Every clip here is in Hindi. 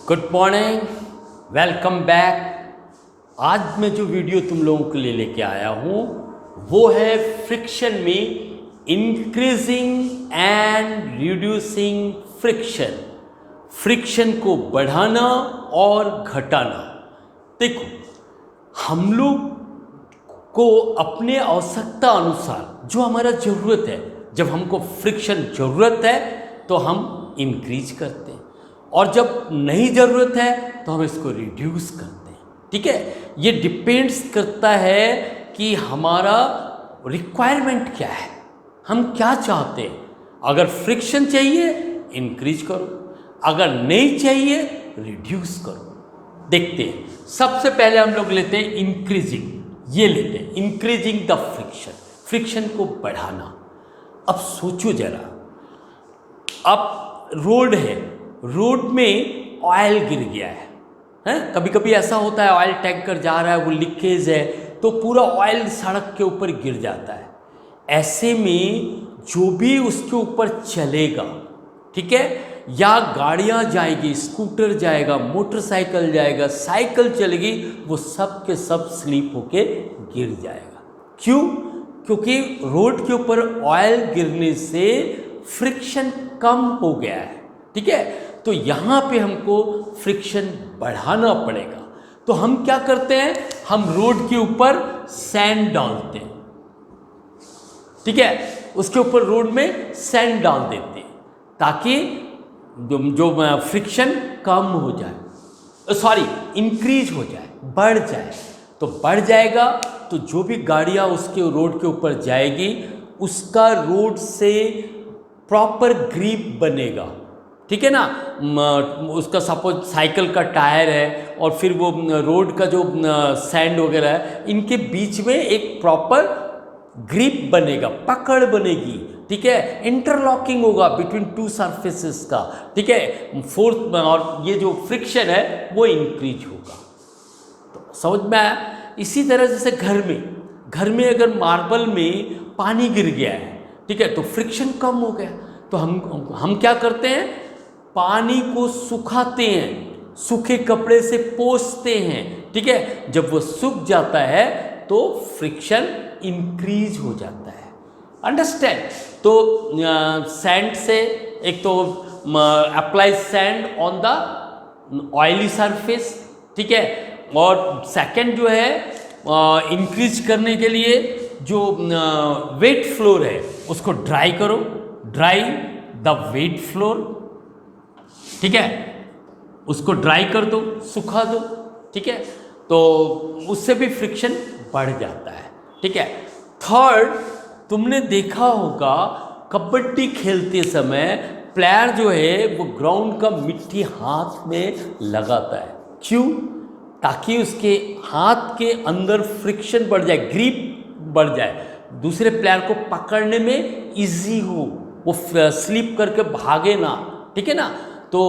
Good morning, welcome back. आज मैं जो वीडियो तुम लोगों के लिए लेके आया हूँ वो है फ्रिक्शन में increasing and reducing friction. Friction को बढ़ाना और घटाना। देखो, हम लोग को अपने आवश्यकता अनुसार जो हमारा ज़रूरत है, जब हमको फ्रिक्शन ज़रूरत है तो हम इंक्रीज करते हैं, और जब नहीं ज़रूरत है तो हम इसको रिड्यूस करते हैं। ठीक है, ये डिपेंड्स करता है कि हमारा रिक्वायरमेंट क्या है, हम क्या चाहते हैं। अगर फ्रिक्शन चाहिए इंक्रीज करो, अगर नहीं चाहिए रिड्यूस करो। देखते हैं, सबसे पहले हम लोग लेते हैं इंक्रीजिंग। ये लेते हैं इंक्रीजिंग द फ्रिक्शन, फ्रिक्शन को बढ़ाना। अब सोचो जरा, अब रोड है, रोड में ऑयल गिर गया है, कभी कभी ऐसा होता है ऑयल टैंकर जा रहा है, वो लीकेज है तो पूरा ऑयल सड़क के ऊपर गिर जाता है। ऐसे में जो भी उसके ऊपर चलेगा, ठीक है, या गाड़ियां जाएगी, स्कूटर जाएगा, मोटरसाइकिल जाएगा, साइकिल चलेगी, वो सब के सब स्लिप होके गिर जाएगा। क्यों? क्योंकि रोड के ऊपर ऑयल गिरने से फ्रिक्शन कम हो गया है। ठीक है, तो यहाँ पे हमको फ्रिक्शन बढ़ाना पड़ेगा। तो हम क्या करते हैं, हम रोड के ऊपर सैंड डालते हैं। ठीक है, उसके ऊपर रोड में सैंड डाल देते हैं ताकि जो फ्रिक्शन कम हो जाए, सॉरी इंक्रीज हो जाए, बढ़ जाए। तो बढ़ जाएगा तो जो भी गाड़ियाँ उसके रोड के ऊपर जाएगी उसका रोड से प्रॉपर ग्रिप बनेगा। ठीक है ना, उसका सपोज साइकिल का टायर है और फिर वो रोड का जो सैंड वगैरह है, इनके बीच में एक प्रॉपर ग्रिप बनेगा, पकड़ बनेगी। ठीक है, इंटरलॉकिंग होगा बिटवीन टू सरफेसेस का। ठीक है, फोर्थ और ये जो फ्रिक्शन है वो इंक्रीज होगा। तो समझ में आया? इसी तरह जैसे घर में अगर मार्बल में पानी गिर गया है, ठीक है, तो फ्रिक्शन कम हो गया, तो हम क्या करते हैं, पानी को सुखाते हैं, सूखे कपड़े से पोंछते हैं। ठीक है, जब वो सूख जाता है तो फ्रिक्शन इंक्रीज हो जाता है। अंडरस्टैंड? तो सैंड से एक तो apply sand on the oily surface, ठीक है, और सेकंड जो है इंक्रीज करने के लिए जो वेट फ्लोर है उसको ड्राई करो, ड्राई द वेट फ्लोर। ठीक है, उसको ड्राई कर दो, सुखा दो। ठीक है, तो उससे भी फ्रिक्शन बढ़ जाता है। ठीक है, थर्ड, तुमने देखा होगा कबड्डी खेलते समय प्लेयर जो है वो ग्राउंड का मिट्टी हाथ में लगाता है। क्यों? ताकि उसके हाथ के अंदर फ्रिक्शन बढ़ जाए, ग्रिप बढ़ जाए, दूसरे प्लेयर को पकड़ने में इजी हो, वो स्लिप करके भागे ना। ठीक है ना, तो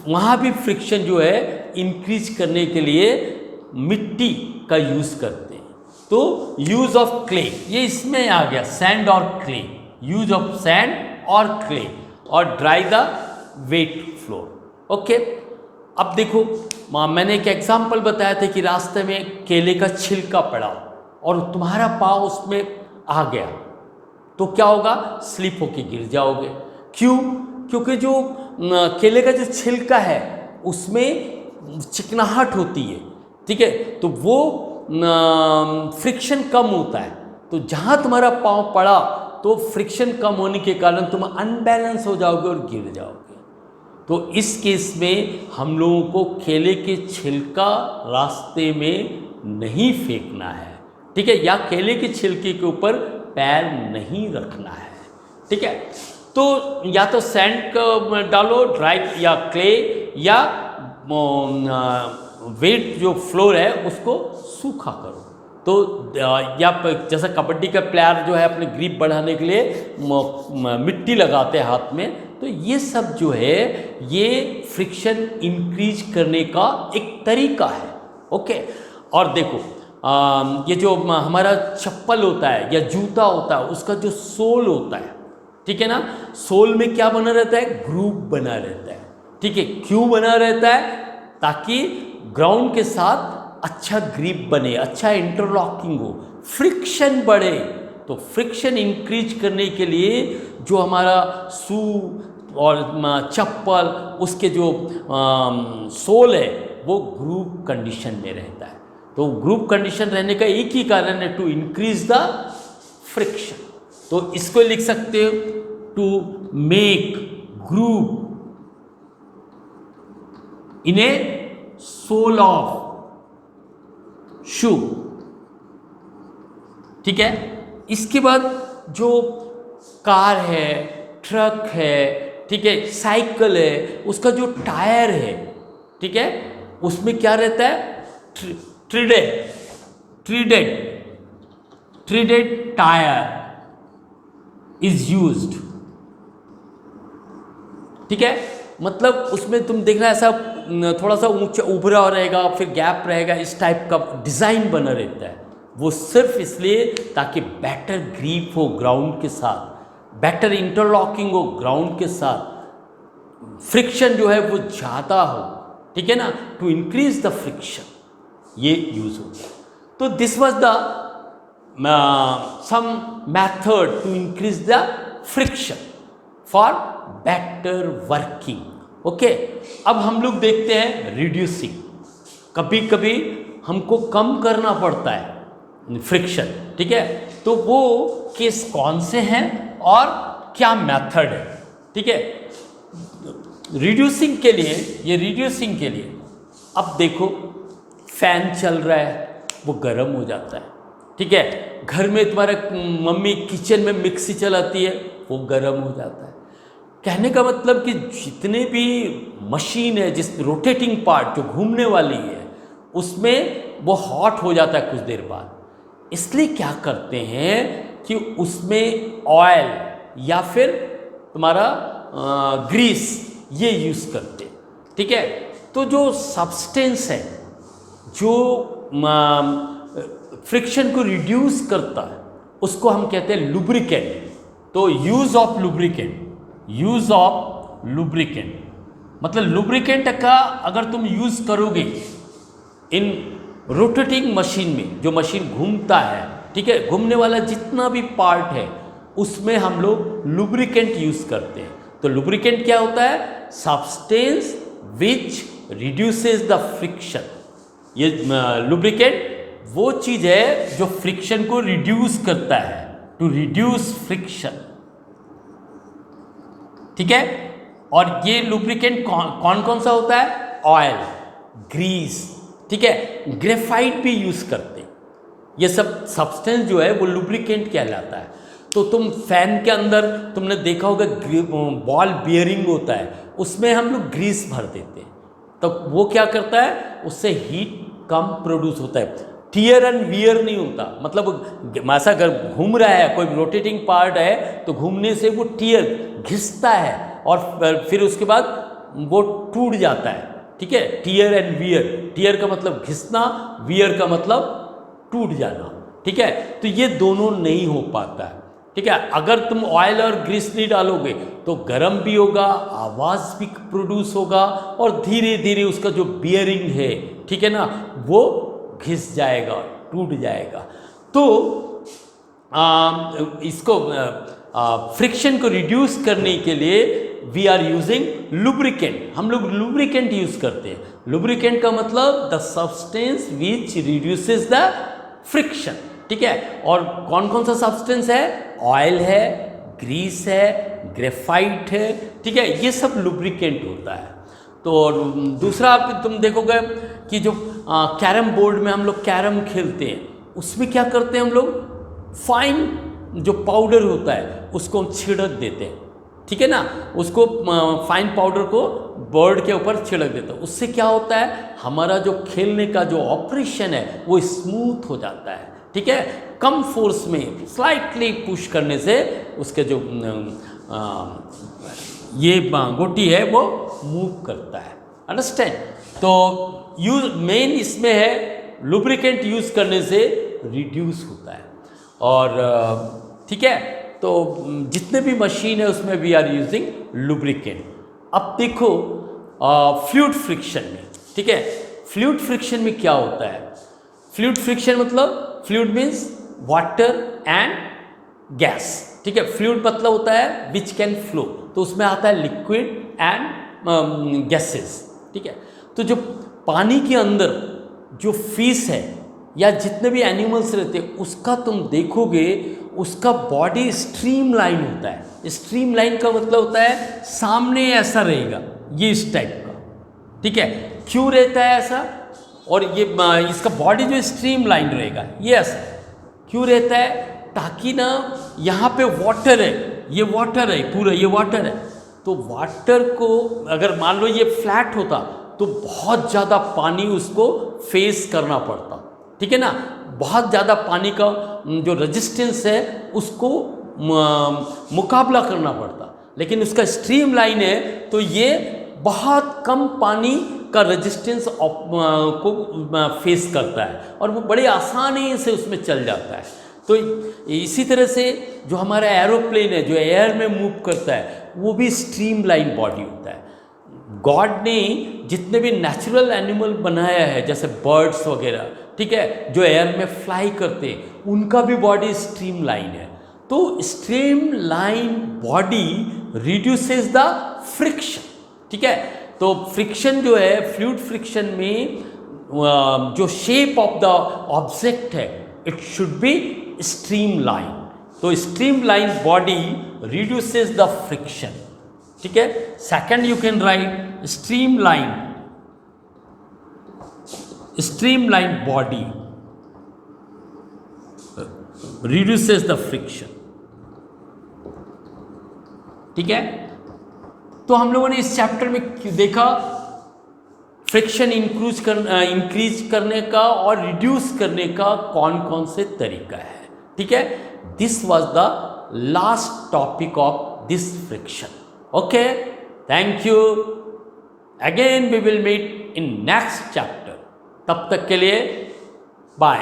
वहाँ भी फ्रिक्शन जो है इंक्रीज करने के लिए मिट्टी का यूज़ करते हैं। तो यूज़ ऑफ क्ले, ये इसमें आ गया, सैंड और क्ले, यूज ऑफ सैंड और क्ले, और dry the wait floor. Okay, अब देखो, मैंने एक एग्जाम्पल बताया था कि रास्ते में केले का छिलका पड़ा और तुम्हारा पाँव उसमें आ गया तो क्या होगा, स्लिप होके गिर जाओगे। क्यों? क्योंकि जो केले का जो छिलका है उसमें चिकनाहट होती है। ठीक है, तो वो फ्रिक्शन कम होता है, तो जहाँ तुम्हारा पाँव पड़ा तो फ्रिक्शन कम होने के कारण तुम अनबैलेंस हो जाओगे और गिर जाओगे। तो इस केस में हम लोगों को केले के छिलका रास्ते में नहीं फेंकना है। ठीक है, या केले के छिलके के ऊपर पैर नहीं रखना है। ठीक है, तो या तो सैंड डालो ड्राई, या क्ले, या वेट जो फ्लोर है उसको सूखा करो। तो या जैसा कबड्डी का प्लेयर जो है अपने ग्रिप बढ़ाने के लिए मिट्टी लगाते हैं हाथ में, तो ये सब जो है ये फ्रिक्शन इंक्रीज करने का एक तरीका है। ओके, और देखो ये जो हमारा चप्पल होता है या जूता होता है उसका जो सोल होता है, ठीक है ना, सोल में क्या बना रहता है, ग्रूव बना रहता है। ठीक है, क्यों बना रहता है, ताकि ग्राउंड के साथ अच्छा ग्रिप बने, अच्छा इंटरलॉकिंग हो, फ्रिक्शन बढ़े। तो फ्रिक्शन इंक्रीज करने के लिए जो हमारा शू और चप्पल, उसके जो सोल है वो ग्रूव कंडीशन में रहता है। तो ग्रूव कंडीशन रहने का एक ही कारण है, टू इंक्रीज द फ्रिक्शन। तो इसको लिख सकते हो, to make groove in a sole of shoe. ठीक है। इसके बाद जो कार है, ट्रक है, ठीक है, साइकिल है, उसका जो टायर है, ठीक है, उसमें क्या रहता है, थ्रीडेड टायर इज यूज्ड। ठीक है, मतलब उसमें तुम देखना ऐसा थोड़ा सा ऊंचा उभरा रहेगा, फिर गैप रहेगा, इस टाइप का डिज़ाइन बना रहता है। वो सिर्फ इसलिए ताकि बेटर ग्रिप हो ग्राउंड के साथ, बेटर इंटरलॉकिंग हो ग्राउंड के साथ, फ्रिक्शन जो है वो ज़्यादा हो। ठीक है ना, टू इंक्रीज द फ्रिक्शन, ये यूज हो गया। तो this was the some method to increase the friction for better working. Okay, अब हम लोग देखते हैं रिड्यूसिंग। कभी कभी हमको कम करना पड़ता है फ्रिक्शन। ठीक है, तो वो केस कौन से हैं और क्या मेथड है। ठीक है, रिड्यूसिंग के लिए, ये रिड्यूसिंग के लिए अब देखो, फैन चल रहा है, वो गर्म हो जाता है। ठीक है, घर में तुम्हारे मम्मी किचन में मिक्सी चलाती है, वो गर्म हो जाता है। कहने का मतलब कि जितने भी मशीन है, जिस रोटेटिंग पार्ट जो घूमने वाली है, उसमें वो हॉट हो जाता है कुछ देर बाद। इसलिए क्या करते हैं कि उसमें ऑयल या फिर तुम्हारा ग्रीस ये यूज़ करते हैं। ठीक है, तो जो सब्सटेंस है जो फ्रिक्शन को रिड्यूस करता है, उसको हम कहते हैं लुब्रिकेंट। तो use of lubricant, use of lubricant मतलब लुब्रिकेंट का अगर तुम यूज़ करोगे इन रोटेटिंग मशीन में, जो मशीन घूमता है, ठीक है, घूमने वाला जितना भी पार्ट है उसमें हम लोग लुब्रिकेंट यूज़ करते हैं। तो लुब्रिकेंट क्या होता है, substance which reduces the friction. ये लुब्रिकेंट वो चीज़ है जो फ्रिक्शन को रिड्यूस करता है, टू रिड्यूस फ्रिक्शन। ठीक है, और ये लुब्रिकेंट कौन कौन सा होता है, ऑयल, ग्रीस, ठीक है, ग्रेफाइट भी यूज़ करते हैं। ये सब सब्सटेंस जो है वो लुब्रिकेंट कहलाता है। तो तुम फैन के अंदर तुमने देखा होगा बॉल बियरिंग होता है, उसमें हम लोग ग्रीस भर देते हैं। तो वो क्या करता है, उससे हीट कम प्रोड्यूस होता है, टियर एंड वियर नहीं होता। मतलब ऐसा अगर घूम रहा है, कोई रोटेटिंग पार्ट है, तो घूमने से वो टियर घिसता है और फिर उसके बाद वो टूट जाता है। ठीक है, टियर एंड वियर, टियर का मतलब घिसना, वियर का मतलब टूट जाना। ठीक है, तो ये दोनों नहीं हो पाता है। ठीक है, अगर तुम ऑयल और ग्रीस नहीं डालोगे तो गर्म भी होगा, आवाज़ भी प्रोड्यूस होगा, और धीरे धीरे उसका जो बियरिंग है, ठीक है ना, वो घिस जाएगा, टूट जाएगा। तो इसको फ्रिक्शन को रिड्यूस करने के लिए वी आर यूजिंग लुब्रिकेंट। हम लोग लुब्रिकेंट यूज़ करते हैं। लुब्रिकेंट का मतलब the substance which reduces the friction. ठीक है, और कौन कौन सा सब्सटेंस है, ऑयल है, ग्रीस है, ग्रेफाइट है। ठीक है, ये सब लुब्रिकेंट होता है। तो दूसरा तुम देखोगे कि जो कैरम बोर्ड में हम लोग कैरम खेलते हैं, उसमें क्या करते हैं हम लोग, फाइन जो पाउडर होता है उसको हम छिड़क देते हैं। ठीक है ना, उसको फाइन पाउडर को बोर्ड के ऊपर छिड़क देते हैं। उससे क्या होता है, हमारा जो खेलने का जो ऑपरेशन है वो स्मूथ हो जाता है। ठीक है, कम फोर्स में स्लाइटली पुश करने से उसके जो ये गोटी है वो मूव करता है। अंडरस्टैंड। तो यूज मेन इसमें है लुब्रिकेंट यूज़ करने से रिड्यूस होता है। और ठीक है, तो जितने भी मशीन है उसमें वी आर यूजिंग लुब्रिकेंट। अब देखो फ्लूइड फ्रिक्शन में, ठीक है। फ्लूइड फ्रिक्शन में क्या होता है? फ्लूइड फ्रिक्शन मतलब fluid means water and gas, ठीक है। फ्लूइड मतलब होता है विच कैन फ्लो, तो उसमें आता है लिक्विड एंड गैसेस, ठीक है। तो जो पानी के अंदर जो फिश है या जितने भी एनिमल्स रहते हैं उसका तुम देखोगे उसका बॉडी स्ट्रीम लाइन होता है। स्ट्रीम लाइन का मतलब होता है सामने ऐसा रहेगा, ये इस टाइप का, ठीक है। क्यों रहता है ऐसा? और ये इसका बॉडी जो स्ट्रीम लाइन रहेगा ये ऐसा क्यों रहता है? ताकि ना यहाँ पे वाटर है, ये वाटर है पूरा, ये वाटर है, तो वाटर को अगर मान लो ये फ्लैट होता तो बहुत ज़्यादा पानी उसको फेस करना पड़ता, ठीक है ना। बहुत ज़्यादा पानी का जो रेजिस्टेंस है उसको मुकाबला करना पड़ता, लेकिन उसका स्ट्रीम लाइन है तो ये बहुत कम पानी का रेजिस्टेंस को फेस करता है और वो बड़े आसानी से उसमें चल जाता है। तो इसी तरह से जो हमारा एरोप्लेन है जो एयर में मूव करता है वो भी स्ट्रीम लाइन बॉडी होता है। गॉड ने जितने भी नेचुरल एनिमल बनाया है जैसे बर्ड्स वगैरह, ठीक है, जो एयर में फ्लाई करते हैं उनका भी बॉडी स्ट्रीम लाइन है। तो streamline body reduces the friction, ठीक है। तो फ्रिक्शन जो है फ्लूइड फ्रिक्शन में जो शेप ऑफ द ऑब्जेक्ट है it should be streamline. तो streamline body reduces the friction, ठीक है। Second you can write streamline body reduces the friction, ठीक है। तो हम लोगों ने इस चैप्टर में देखा फ्रिक्शन इंक्रीज करने का और रिड्यूस करने का कौन कौन से तरीका है, ठीक है। This was the last topic of this friction. Okay, thank you. Again we will meet in next chapter. तब तक के लिए बाय।